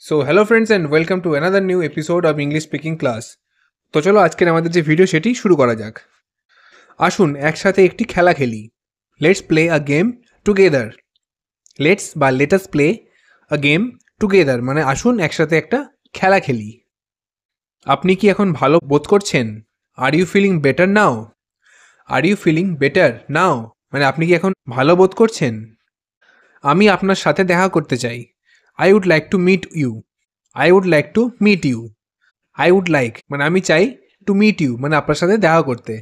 So hello friends and welcome to another new episode of English speaking class. তো চলো আজকের আমাদের যে ভিডিও সেটি শুরু করা যাক। আসুন একসাথে একটি খেলা খেলি। Let's play a game together. Let us play a game together মানে আসুন একসাথে একটা খেলা খেলি। আপনি কি এখন ভালো বোধ করছেন? Are you feeling better now? Are you feeling better now? মানে আপনি কি এখন ভালো বোধ করছেন? আমি আপনার সাথে দেখা করতে চাই। I would like to meet you. I would like to meet you. I would like মানে আমি চাই to meet you মানে আপনার সাথে দেখা করতে।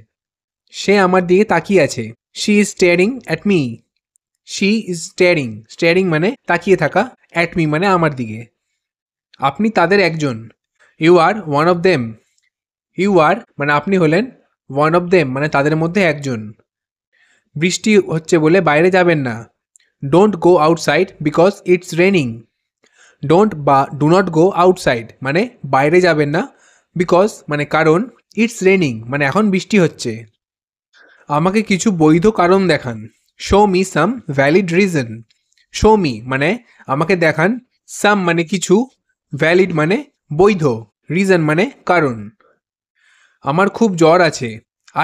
সে আমার দিকে তাকিয়ে আছে। She is staring at me. She is staring মানে তাকিয়ে থাকা, at me মানে আমার দিকে। আপনি তাদের একজন। You are one of them. You are মানে আপনি হলেন one of them মানে তাদের মধ্যে একজন। বৃষ্টি হচ্ছে বলে বাইরে যাবেন না। Don't go outside because it's raining. Don't বা do not go outside মানে বাইরে যাবেন না because মানে কারণ it's raining মানে এখন বৃষ্টি হচ্ছে। আমাকে কিছু বৈধ কারণ দেখান। Show me some valid reason. Show me মানে আমাকে দেখান, some মানে কিছু, valid মানে বৈধ, reason মানে কারণ। আমার খুব জ্বর আছে।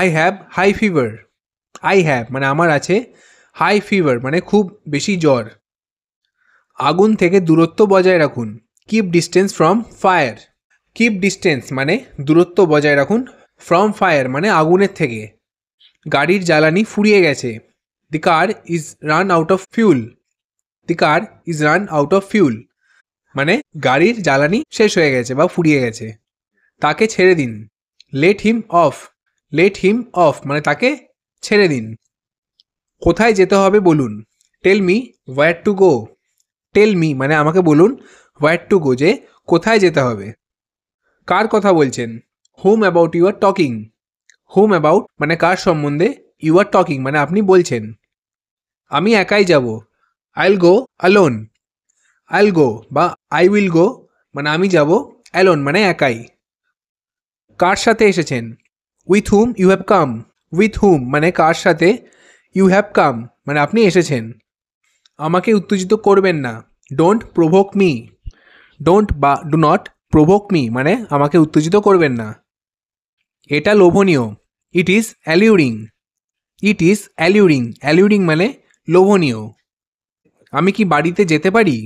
I have high fever. I have মানে আমার আছে, high fever মানে খুব বেশি জ্বর। আগুন থেকে দূরত্ব বজায় রাখুন। Keep distance from fire. Keep distance মানে দূরত্ব বজায় রাখুন, from fire মানে আগুনের থেকে। গাড়ির জ্বালানি ফুরিয়ে গেছে। The car is run out of fuel. The car is run out of fuel মানে গাড়ির জ্বালানি শেষ হয়ে গেছে বা ফুরিয়ে গেছে। তাকে ছেড়ে দিন। Let him off. Let him off মানে তাকে ছেড়ে দিন। কোথায় যেতে হবে বলুন। Tell me where to go. Tell me মানে আমাকে বলুন, where to go যে কোথায় যেতে হবে। কার কথা বলছেন। Whom about you are talking. Whom about মানে কার সম্বন্ধে, you are talking মানে আপনি বলছেন। আমি একাই যাব। I'll go alone. I'll go বা I will go মানে আমি যাব, alone মানে একাই। কার সাথে এসেছেন। With whom you have come. With whom মানে কার সাথে, you have come মানে আপনি এসেছেন। আমাকে উত্তেজিত করবেন না। Don't provoke me. Don't বা do not provoke me মানে আমাকে উত্তেজিত করবেন না। এটা লোভনীয়। It is alluring. It is alluring. Alluring মানে লোভনীয়। আমি কি বাড়িতে যেতে পারি।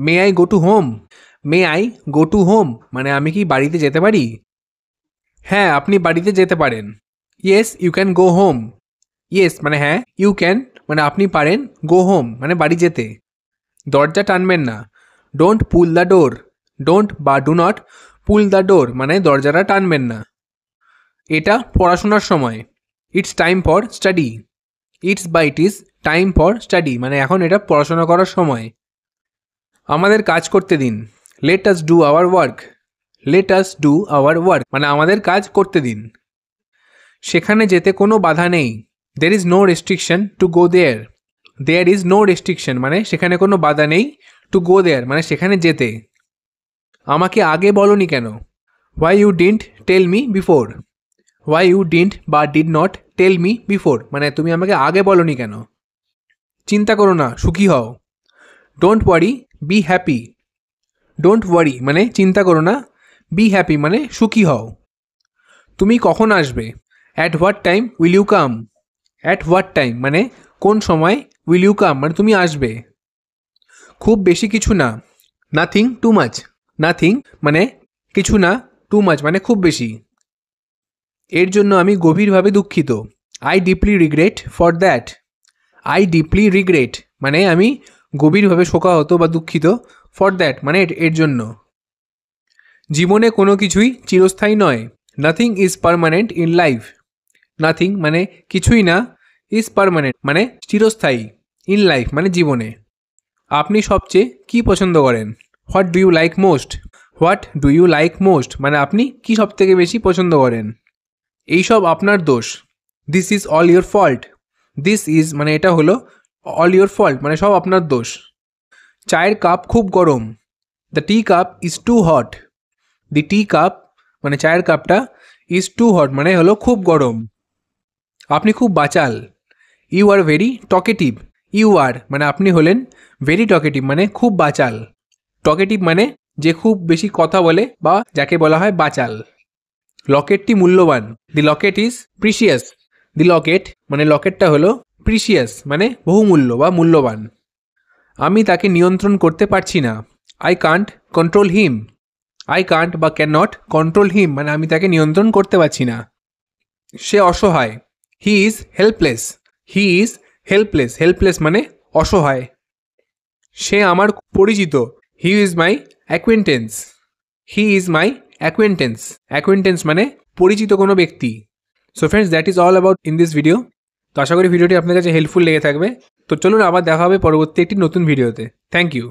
May I go to home? May I go to home মানে আমি কি বাড়িতে যেতে পারি। হ্যাঁ আপনি বাড়িতে যেতে পারেন। Yes you can go home. Yes মানে হ্যাঁ, you can মানে আপনি পারেন, go home মানে বাড়ি যেতে। দরজা টানবেন না। Don't pull the door. Don't বা do not pull the door মানে দরজাটা টানবেন না। এটা পড়াশোনার সময়। It's time for study. It's বা it is time for study মানে এখন এটা পড়াশোনা করার সময়। আমাদের কাজ করতে দিন। Let us do our work. Let us do our work মানে আমাদের কাজ করতে দিন। সেখানে যেতে কোনো বাধা নেই। There is no restriction to go there. There is no restriction মানে সেখানে কোনো বাধা নেই, to go there মানে সেখানে যেতে। আমাকে আগে বলনি কেন। Why you didn't tell me before. Why you didn't বা did not tell me before মানে তুমি আমাকে আগে বলনি কেন। চিন্তা করো না, সুখী হও। Don't worry, be happy. Don't worry মানে চিন্তা করো না, be happy মানে সুখী হও। তুমি কখন আসবে। At what time will you come? At what time মানে কোন সময়, will you come মানে তুমি আসবে। খুব বেশি কিছু না। Nothing too much. Nothing মানে কিছু না, too much মানে খুব বেশি। এর জন্য আমি গভীরভাবে দুঃখিত। I deeply regret for that. I deeply regret মানে আমি গভীরভাবে শোকাহত বা দুঃখিত, for that মানে এর জন্য। জীবনে কোনো কিছুই চিরস্থায়ী নয়। Nothing is permanent in life. Nothing মানে কিছুই না, is permanent মানে চিরস্থায়ী, in life মানে জীবনে। আপনি সবচেয়ে কি পছন্দ করেন। What do you like most? What do you like most মানে আপনি কি সবথেকে বেশি পছন্দ করেন। এইসব আপনার দোষ। This is all your fault. This is মানে এটা হলো all your fault মানে সব আপনার দোষ। চায়ের কাপ খুব গরম। The tea cup is too hot. The tea cup মানে চায়ের কাপটা is too hot মানে হলো খুব গরম। আপনি খুব বাচাল। You are very talkative. You are মানে আপনি হলেন very talkative মানে খুব বাচাল। Talkative মানে যে খুব বেশি কথা বলে বা যাকে বলা হয় বাচাল। লকেটটি মূল্যবান, দি লকেট ইজ প্রিসিয়াস। দি লকেট মানে লকেটটা হলো প্রিসিয়াস মানে বহুমূল্য বা মূল্যবান। আমি তাকে নিয়ন্ত্রণ করতে পারছি না, I can't control him. I can't বা ক্যান নট কন্ট্রোল হিম মানে আমি তাকে নিয়ন্ত্রণ করতে পারছি না। সে অসহায়, he is helpless. He is helpless, helpless মানে অসহায়। সে আমার পরিচিত, he is my অ্যাকুয়েন্টেন্স। He is my অ্যাকুয়েন্টেন্স। অ্যাকুয়েন্টেন্স মানে পরিচিত কোনো ব্যক্তি। So friends, that is all about in this video. তো আশা করি ভিডিওটি আপনার কাছে হেল্পফুল লেগে থাকবে। তো চলুন আবার দেখা হবে পরবর্তী একটি নতুন ভিডিওতে। Thank you.